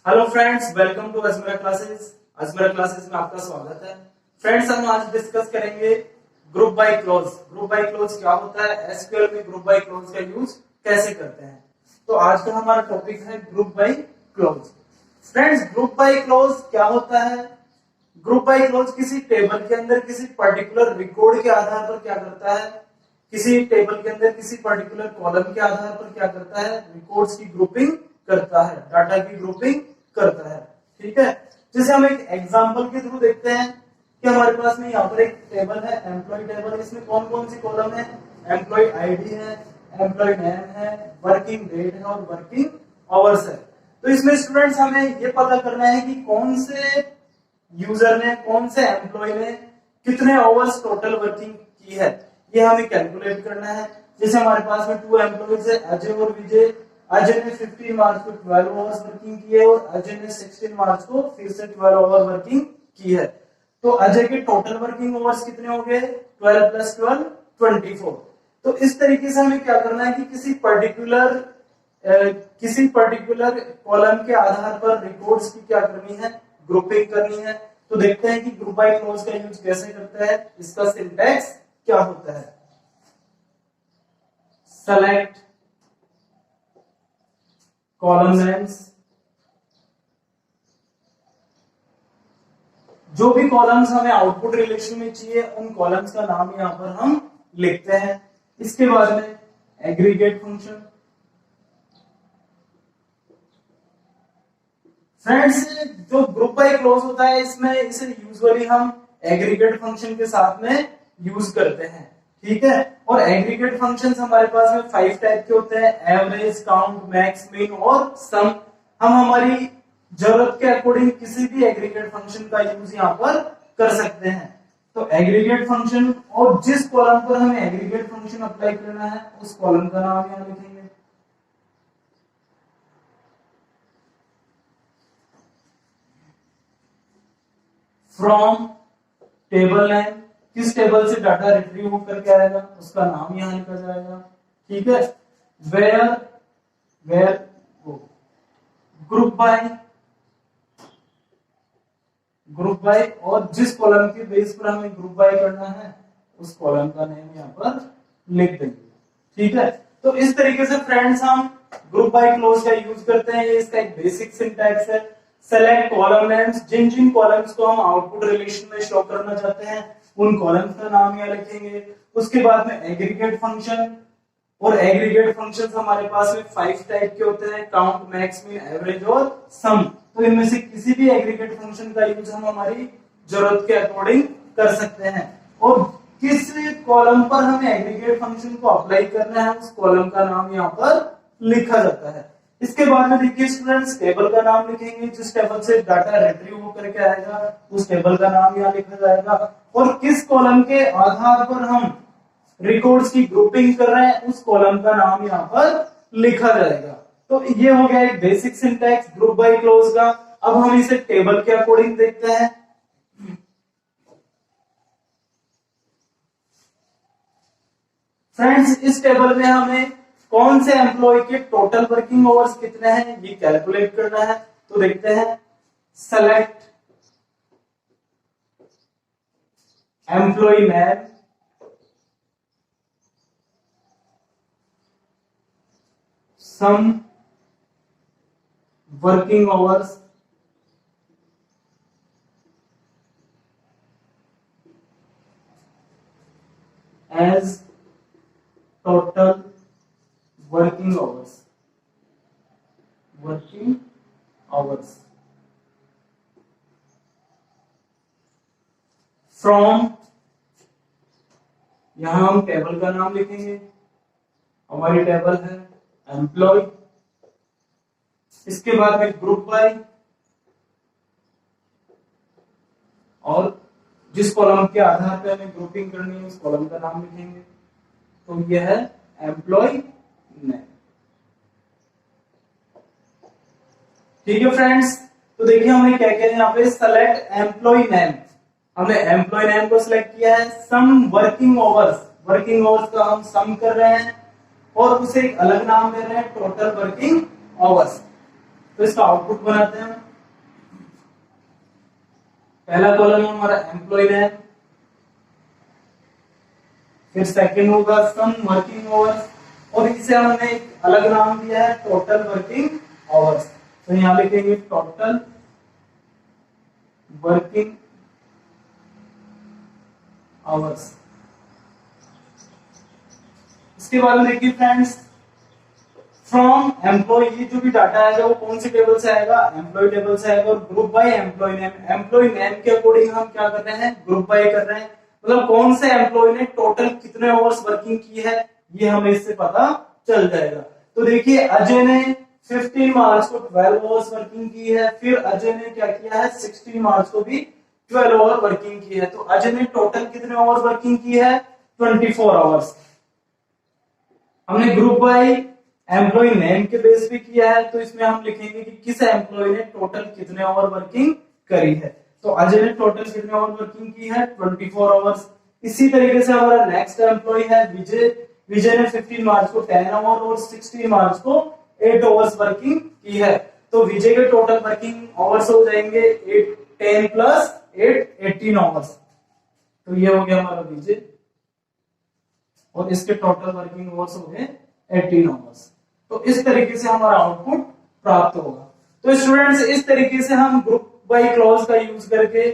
Hello friends, welcome to Ajmera classes. Ajmera classes में आपका स्वागत है। फ्रेंड्स, हम आज डिस्कस करेंगे group by clause. Group by clause क्या होता है, एसक्यूएल में ग्रुप बाय क्लॉज का यूज कैसे करते हैं। तो आज का हमारा टॉपिक है group by clause. Friends, group by clause क्या होता है? ग्रुप बाय क्लॉज किसी टेबल के अंदर किसी पर्टिकुलर रिकॉर्ड के आधार पर क्या करता है, किसी टेबल के अंदर किसी पर्टिकुलर कॉलम के आधार पर क्या करता है, रिकॉर्ड्स की ग्रुपिंग करता है, डाटा की ग्रुपिंग करता है। ठीक है, जैसे हम एक एग्जांपल के थ्रू देखते हैं कि हमारे पास में यहाँ पर एक टेबल है, एम्प्लॉय टेबल। इसमें कौन कौन सी कॉलम है? एम्प्लॉय आईडी है, एम्प्लॉय नेम है, वर्किंग डेट है और वर्किंग आवर्स है। तो इसमें स्टूडेंट्स हमें ये पता करना है कि कौन से यूजर ने, कौन से एम्प्लॉय ने कितने आवर्स टोटल वर्किंग की है, ये हमें कैलकुलेट करना है। जैसे हमारे पास में 2 एम्प्लॉयज है, अजय और विजय। अजय ने 15 मार्च को 12 आवर्स वर्किंग की है और अजय ने 16 मार्च को फिर से 12 आवर वर्किंग की है। तो अजय के टोटल वर्किंग आवर्स कितने हो गए? 12 + 12 24। तो इस तरीके से हमें क्या करना है कि किसी पर्टिकुलर कॉलम के आधार पर रिकॉर्ड्स की क्या करनी है, ग्रुपिंग करनी है। तो देखते हैं कि ग्रुप बाय क्लॉज का यूज कैसे करता है, इसका सिंटैक्स क्या होता है। सेलेक्ट कॉलम नेम्स, जो भी कॉलम्स हमें आउटपुट रिलेशन में चाहिए उन कॉलम्स का नाम यहां पर हम लिखते हैं। इसके बाद में एग्रीगेट फंक्शन। फ्रेंड्स, जो ग्रुप बाय क्लॉज होता है इसमें इसे यूजुअली हम एग्रीगेट फंक्शन के साथ में यूज करते हैं। ठीक है, और एग्रीगेट फंक्शंस हमारे पास में 5 टाइप के होते हैं, एवरेज, काउंट, मैक्स, मिन और सम। हम हमारी जरूरत के अकॉर्डिंग किसी भी एग्रीगेट फंक्शन का यूज यहाँ पर कर सकते हैं। तो एग्रीगेट फंक्शन, और जिस कॉलम पर हमें एग्रीगेट फंक्शन अप्लाई करना है उस कॉलम का नाम यहाँ लिखेंगे। फ्रॉम टेबल नेम, किस टेबल से डाटा रिट्रीव होकर के आएगा उसका नाम यहां लिखा जाएगा। ठीक है, वेयर ग्रुप बाय, और जिस कॉलम के बेस पर हमें ग्रुप बाय करना है उस कॉलम का नेम यहाँ पर लिख देंगे। ठीक है, तो इस तरीके से फ्रेंड्स हम ग्रुप बाय क्लॉज का यूज करते हैं। ये इसका एक बेसिक सिंटैक्स है। सेलेक्ट कॉलम नेम्स, जिन जिन कॉलम्स को हम आउटपुट रिलेशन में शो करना चाहते हैं उन कॉलम्स का नाम यहाँ लिखेंगे। उसके बाद में एग्रीगेट फंक्शन, और एग्रीगेट फंक्शंस हमारे पास में 5 टाइप के होते हैं, काउंट, मैक्स, मिन, एवरेज और सम। तो इनमें से किसी भी एग्रीगेट फंक्शन का यूज हम हमारी जरूरत के अकॉर्डिंग कर सकते हैं। और किस कॉलम पर हमें एग्रीगेट फंक्शन को अप्लाई करना है उस कॉलम का नाम यहाँ पर लिखा जाता है। इसके बाद में देखिए स्टूडेंट्स, टेबल का नाम लिखेंगे। जिस टेबल से डाटा रिट्रीव होकर के आएगा उस टेबल का नाम यहाँ लिखा जाएगा। और किस कॉलम के आधार पर हम रिकॉर्ड्स की ग्रुपिंग कर रहे हैं उस कॉलम का नाम यहाँ पर लिखा जाएगा। तो ये हो गया एक basic syntax group by clause का। अब हम इसे टेबल के अकॉर्डिंग देखते हैं। फ्रेंड्स, इस टेबल में हमें कौन से एम्प्लॉय के टोटल वर्किंग आवर्स कितने हैं ये कैलकुलेट करना है। तो देखते हैं, select employee name, sum working hours as total working hours from, यहां हम टेबल का नाम लिखेंगे। हमारी टेबल है एम्प्लॉय। इसके बाद में ग्रुप बाय, और जिस कॉलम के आधार पर हमें ग्रुपिंग करनी है उस कॉलम का नाम लिखेंगे। तो यह है एम्प्लॉय नेम। ठीक है फ्रेंड्स, तो देखिए हमें क्या क्या है यहाँ पे, सेलेक्ट एम्प्लॉय नेम, हमने एम्प्लॉय नेम को सिलेक्ट किया है। Sum working hours, working hours का हम सम कर रहे हैं और उसे एक अलग नाम दे रहे हैं टोटल वर्किंग आवर्स। तो इसका आउटपुट बनाते हैं। पहला कॉलम है हमारा एम्प्लॉय नेम, फिर सेकंड होगा सम वर्किंग आवर्स, और इसे हमने एक अलग नाम दिया है टोटल वर्किंग आवर्स। तो यहां लिखेंगे टोटल वर्किंग आवर्स। इसके बाद में देखिए फ्रेंड्स, फ्रॉम एम्प्लॉय, ये जो भी डाटा आएगा वो कौन सी टेबल से आएगा, एम्प्लॉय टेबल से आएगा। और group by employee name, employee name के अकॉर्डिंग हम क्या कर रहे हैं, ग्रुप बाय कर रहे हैं। मतलब कौन से एम्प्लॉय ने टोटल कितने आवर्स वर्किंग की है ये हमें इससे पता चल जाएगा। तो देखिए अजय ने 15 मार्च को 12 आवर्स वर्किंग की है, फिर अजय ने क्या किया है 16 मार्च को भी 12 आवर वर्किंग की है। तो अजय ने टोटल कितने आवर्स वर्किंग की है, 24 आवर्स। हमने ग्रुप बाय एम्प्लॉय नेम के बेस पे किया है, तो इसमें हम लिखेंगे कि किस एम्प्लॉय ने टोटल कितने आवर वर्किंग करी है। तो अजय ने टोटल कितने आवर वर्किंग की है, 24 आवर्स। इसी तरीके से हमारा नेक्स्ट एम्प्लॉय है विजय, विजय ने 15 मार्च को 10 आवर और 16 मार्च को 8 आवर्स वर्किंग की है। तो विजय के टोटल वर्किंग आवर्स हो जाएंगे 8, 10 प्लस 8, 18 आवर्स। तो ये हो गया हमारा विजय, और इसके टोटल वर्किंग आवर्स हो गए 18 आवर्स। तो इस तरीके से हमारा आउटपुट प्राप्त होगा। तो स्टूडेंट्स इस तरीके से हम ग्रुप बाय क्लॉज का यूज करके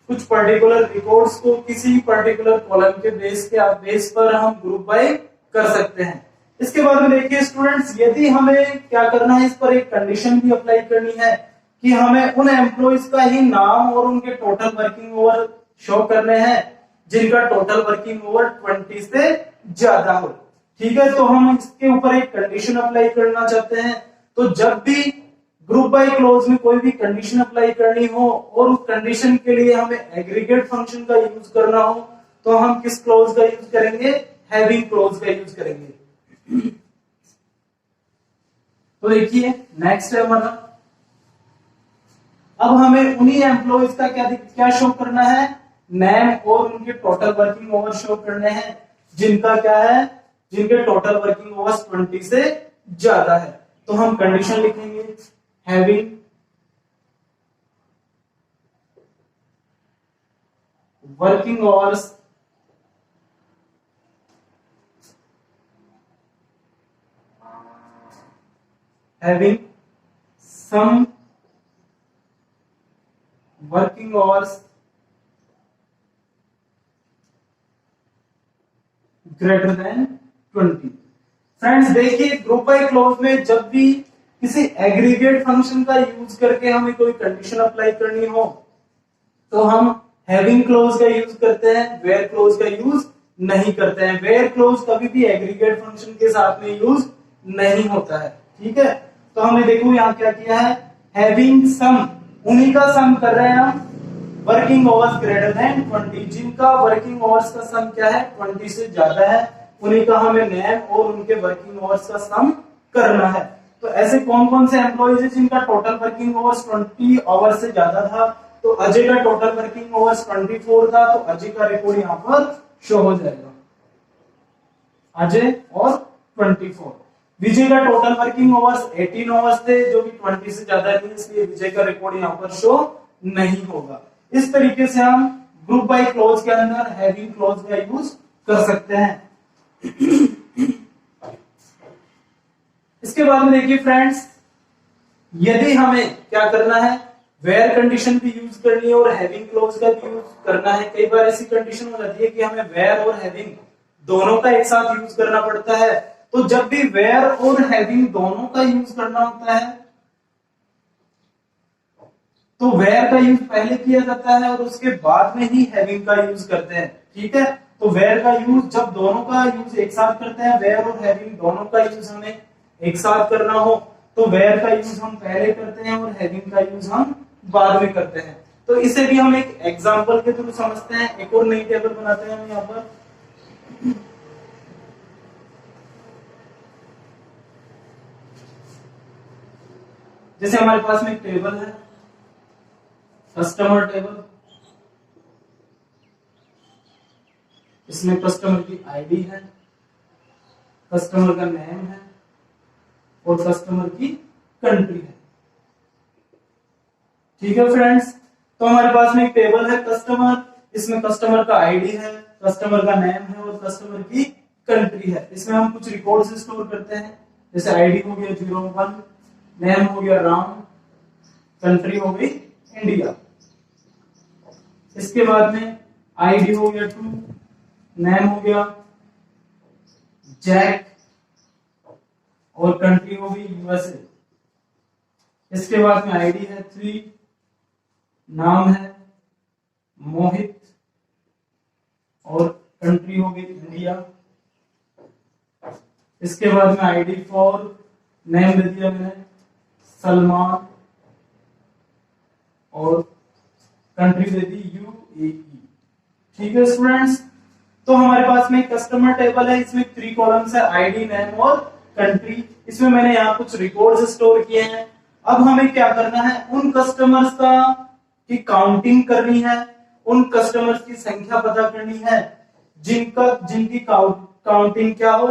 कुछ पर्टिकुलर रिकॉर्ड्स को किसी पर्टिकुलर कॉलम के बेस पर हम ग्रुप बाय कर सकते हैं। इसके बाद में देखिए स्टूडेंट्स, यदि हमें क्या करना है, इस पर एक कंडीशन भी अप्लाई करनी है कि हमें उन एम्प्लॉइज का ही नाम और उनके टोटल वर्किंग आवर शो करने हैं जिनका टोटल वर्किंग आवर 20 से ज्यादा हो। ठीक है, तो हम इसके ऊपर एक कंडीशन अप्लाई करना चाहते हैं। तो जब भी ग्रुप बाय क्लॉज में कोई भी कंडीशन अप्लाई करनी हो और उस कंडीशन के लिए हमें एग्रीगेट फंक्शन का यूज करना हो, तो हम किस क्लॉज का यूज करेंगे, हैविंग क्लॉज का यूज करेंगे। तो देखिए नेक्स्ट है हमारा, अब हमें उन्हीं एम्प्लॉइज का क्या शो करना है, नेम और उनके टोटल वर्किंग आवर शो करने हैं जिनका क्या है, जिनके टोटल वर्किंग आवर्स 20 से ज्यादा है। तो हम कंडीशन लिखेंगे having working hours having some working hours greater than 20। Friends देखिए ग्रुप बाय क्लॉज में जब भी किसी एग्रीगेट फंक्शन का यूज करके हमें कोई कंडीशन अप्लाई करनी हो तो हम हैविंग क्लॉज का यूज करते हैं, वेयर क्लॉज का यूज नहीं करते हैं। वेयर क्लॉज कभी भी एग्रीगेट फंक्शन के साथ में यूज नहीं होता है। ठीक है, तो हमने देखो यहाँ क्या किया है, हैविंग सम, उन्हीं का सम कर रहे हैं हम, वर्किंग आवर्स ग्रेटर देन 20, जिनका वर्किंग आवर्स का सम क्या है 20 से ज्यादा है, उन्हीं का हमें नेम और उनके वर्किंग आवर्स का सम करना है। तो ऐसे कौन कौन से एम्प्लॉइज है जिनका टोटल वर्किंग आवर्स 20 आवर्स से ज्यादा था, तो अजय का टोटल वर्किंग आवर्स 24 था, तो अजय का रिकॉर्ड यहाँ पर शो हो जाएगा, अजय और 24। विजय का टोटल वर्किंग आवर्स 18 आवर्स थे जो कि 20 से ज्यादा नहीं, इसलिए विजय का रिकॉर्ड यहाँ पर शो नहीं होगा। इस तरीके से हम ग्रुप बाय क्लॉज के अंदर हैविंग क्लॉज का यूज कर सकते हैं। इसके बाद में देखिए फ्रेंड्स, यदि हमें क्या करना है, वेयर कंडीशन भी यूज करनी है और हैविंग क्लॉज का भी यूज करना है। कई बार ऐसी कंडीशन हो जाती है कि हमें वेयर और हैविंग दोनों का एक साथ यूज करना पड़ता है। तो जब भी वेयर और हैविंग दोनों का यूज करना होता है तो वेयर का यूज पहले किया जाता है और उसके बाद में ही हैविंग का यूज करते हैं। ठीक है, तो वेयर का यूज जब दोनों का यूज एक साथ करते हैं, वेयर और हैविंग दोनों का यूज हमें एक साथ करना हो तो वेयर का यूज हम पहले करते हैं और हैविंग का यूज हम बाद में करते हैं। तो इसे भी हम एक एग्जांपल के थ्रू समझते हैं। एक और नई टेबल बनाते हैं हम यहाँ पर, जैसे हमारे पास में एक टेबल है कस्टमर टेबल, इसमें कस्टमर की आईडी है, कस्टमर का नेम है और कस्टमर की कंट्री है। ठीक है फ्रेंड्स, तो हमारे पास में एक टेबल है कस्टमर, इसमें कस्टमर का आईडी है, कस्टमर का नेम है और कस्टमर की कंट्री है। इसमें हम कुछ रिकॉर्ड्स स्टोर करते हैं, जैसे आईडी हो गया 01, नेम हो गया राम, कंट्री हो गई इंडिया। इसके बाद में आईडी हो गया 2, नेम हो गया जैक और कंट्री हो गई यूएसए। इसके बाद में आईडी है 3, नाम है मोहित और कंट्री हो गई इंडिया। इसके बाद में आईडी 4, नेम दे दिया मैंने सलमान और कंट्री दे दी यूएई। ठीक है स्टूडेंट्स, तो हमारे पास में कस्टमर टेबल है, इसमें 3 कॉलम्स है, आईडी, नेम और कंट्री। इसमें मैंने यहाँ कुछ रिकॉर्ड्स स्टोर किए हैं। अब हमें क्या करना है, उन कस्टमर्स का की काउंटिंग करनी है, उन कस्टमर्स की संख्या पता करनी है जिनकी काउंटिंग क्या हो,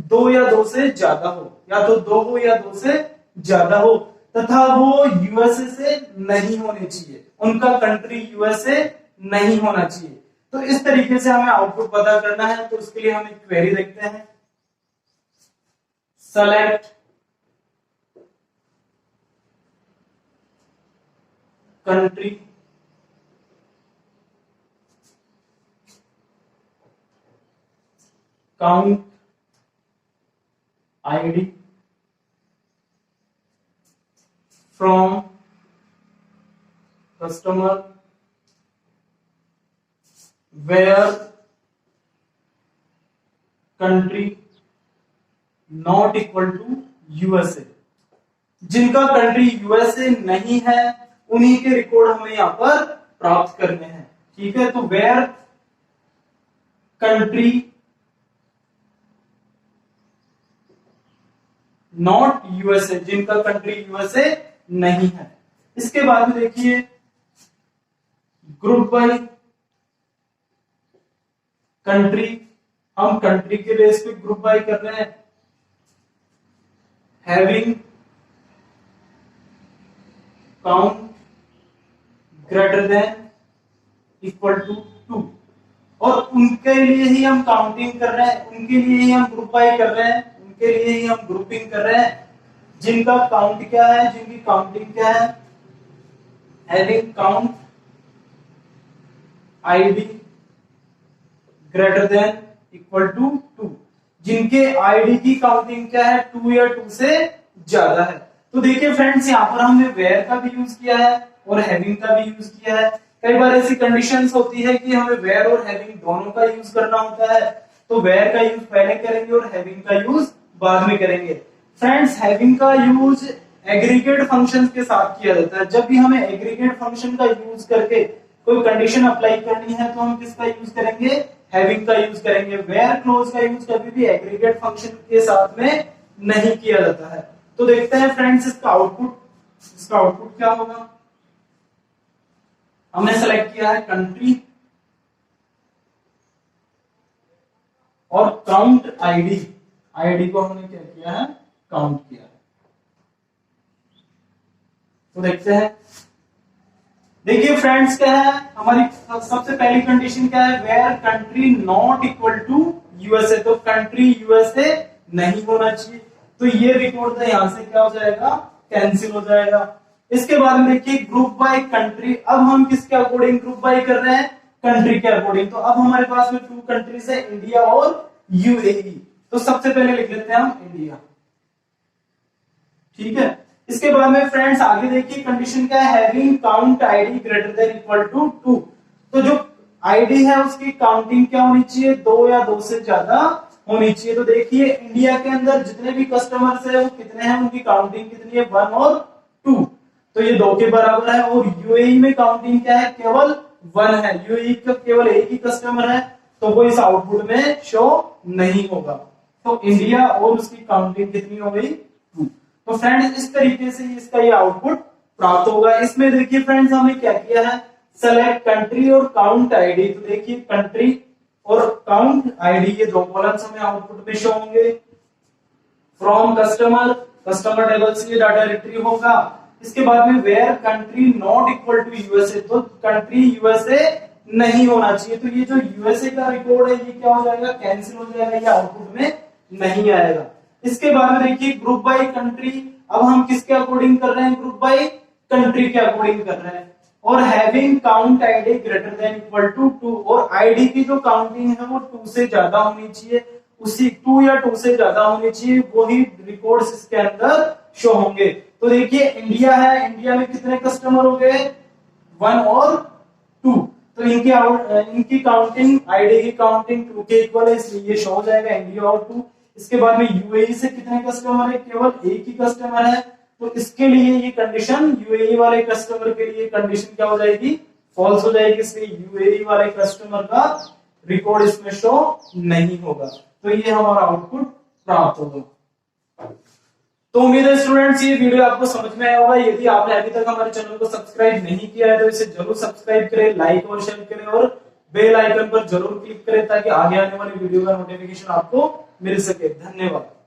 2 या 2 से ज्यादा हो, या तो 2 हो या 2 से ज्यादा हो, तथा वो यूएसए से नहीं होने चाहिए, उनका कंट्री यूएसए नहीं होना चाहिए। तो इस तरीके से हमें आउटपुट पता करना है। तो उसके लिए हम एक क्वेरी देखते हैं, select country count ID from customer where country not equal to USA. जिनका कंट्री यूएसए नहीं है उन्हीं के रिकॉर्ड हमें यहां पर प्राप्त करने हैं। ठीक है, तो वेयर कंट्री नॉट यूएसए, जिनका कंट्री यूएसए नहीं है। इसके बाद में देखिए ग्रुप बाय कंट्री, हम कंट्री के बेस पे ग्रुप बाय कर रहे हैं। Having count greater than equal to 2, और उनके लिए ही हम काउंटिंग कर रहे हैं, उनके लिए ही हम ग्रुप बाय कर रहे हैं, उनके लिए ही हम ग्रुपिंग कर रहे हैं जिनका काउंट क्या है, जिनकी काउंटिंग क्या है। Having count ID greater than equal to 2, जिनके आईडी की काउंटिंग क्या है, 2 या 2 से ज्यादा है। तो देखिए फ्रेंड्स, यहाँ पर हमने वेयर का भी यूज किया है और हैविंग का भी यूज किया है। कई बार ऐसी कंडीशंस होती है कि हमें वेयर और हैविंग दोनों का यूज करना होता है, तो वेयर का यूज पहले करेंगे और हैविंग का यूज बाद में करेंगे। फ्रेंड्स, हैविंग का यूज एग्रीगेट फंक्शंस के साथ किया जाता है। जब भी हमें एग्रीगेट फंक्शन का यूज करके कोई कंडीशन अप्लाई करनी है तो हम किसका यूज करेंगे, हैविंग का यूज करेंगे। वेयर क्लोज का यूज कभी भी एग्रीगेट फंक्शन के साथ में नहीं किया जाता है। तो देखते हैं फ्रेंड्स इसका आउटपुट क्या होगा। हमने सेलेक्ट किया है कंट्री और काउंट आईडी, आईडी को हमने क्या किया है, काउंट किया है। तो देखते हैं, देखिए फ्रेंड्स क्या है, हमारी सबसे पहली कंडीशन क्या है, where country not equal to USA, तो कंट्री यूएसए नहीं होना चाहिए। तो ये रिकॉर्ड यहां से क्या हो जाएगा, कैंसिल हो जाएगा। इसके बाद में देखिए ग्रुप बाय कंट्री, अब हम किसके अकॉर्डिंग ग्रुप बाय कर रहे हैं, कंट्री के अकॉर्डिंग। तो अब हमारे पास में 2 कंट्रीज है, इंडिया और यूएई। तो सबसे पहले लिख लेते हैं हम इंडिया। ठीक है, इसके बाद में फ्रेंड्स आगे देखिए कंडीशन क्या है, having count ID greater than equal to 2। तो जो आईडी है उसकी काउंटिंग क्या होनी चाहिए, 2 या 2 से ज्यादा होनी चाहिए। तो देखिए इंडिया के अंदर जितने भी कस्टमर्स है वो कितने हैं, उनकी काउंटिंग कितनी है, 1 और 2, तो ये 2 के बराबर है। और यूएई में काउंटिंग क्या है, केवल 1 है, यूएई का केवल एक ही कस्टमर है, तो वो इस आउटपुट में शो नहीं होगा। तो इंडिया और उसकी काउंटिंग कितनी हो गई, 2। तो फ्रेंड्स इस तरीके से इसका ये आउटपुट प्राप्त होगा। इसमें देखिए फ्रेंड्स हमने क्या किया है, सेलेक्ट कंट्री और काउंट आईडी। तो देखिए कंट्री और काउंट आईडी ये 2 कॉलम्स हमें आउटपुट में शो होंगे। फ्रॉम कस्टमर, कस्टमर टेबल से ये डाटा रिट्रीव होगा। इसके बाद में where country not equal to USA, तो कंट्री यूएसए नहीं होना चाहिए, तो ये जो यूएसए का रिकॉर्ड है ये क्या हो जाएगा, कैंसिल हो जाएगा, ये आउटपुट में नहीं आएगा। इसके बाद में देखिए ग्रुप बाय कंट्री, अब हम किसके अकॉर्डिंग कर रहे हैं, ग्रुप बाय कंट्री के अकॉर्डिंग कर रहे हैं। और having count ID greater than equal to 2, और आईडी की जो काउंटिंग है वो 2 से ज्यादा होनी चाहिए, उसी 2 या 2 से ज्यादा होनी चाहिए, वही रिकॉर्ड्स इसके अंदर शो होंगे। तो देखिए इंडिया है, इंडिया में कितने कस्टमर हो गए, 1 और 2, तो इनकी काउंटिंग, आईडी की काउंटिंग 2 के इक्वल है, इसलिए ये शो हो जाएगा इंडिया और 2। इसके बाद में यूएई से कितने कस्टमर है, केवल एक ही कस्टमर है, तो इसके लिए ये कंडीशन, यूएई वाले कस्टमर के लिए कंडीशन क्या हो जाएगी, फॉल्स हो जाएगी, इसलिए यूएई वाले कस्टमर का रिकॉर्ड इसमें शो नहीं होगा। तो ये हमारा आउटपुट प्राप्त होगा। तो उम्मीद है स्टूडेंट्स ये वीडियो आपको समझ में आया होगा। यदि आपने अभी तक हमारे चैनल को सब्सक्राइब नहीं किया है तो इसे जरूर सब्सक्राइब करें, लाइक और शेयर करें और बेल आइकन पर जरूर क्लिक करें ताकि आगे आने वाली वीडियो का नोटिफिकेशन आपको मिल सके। धन्यवाद।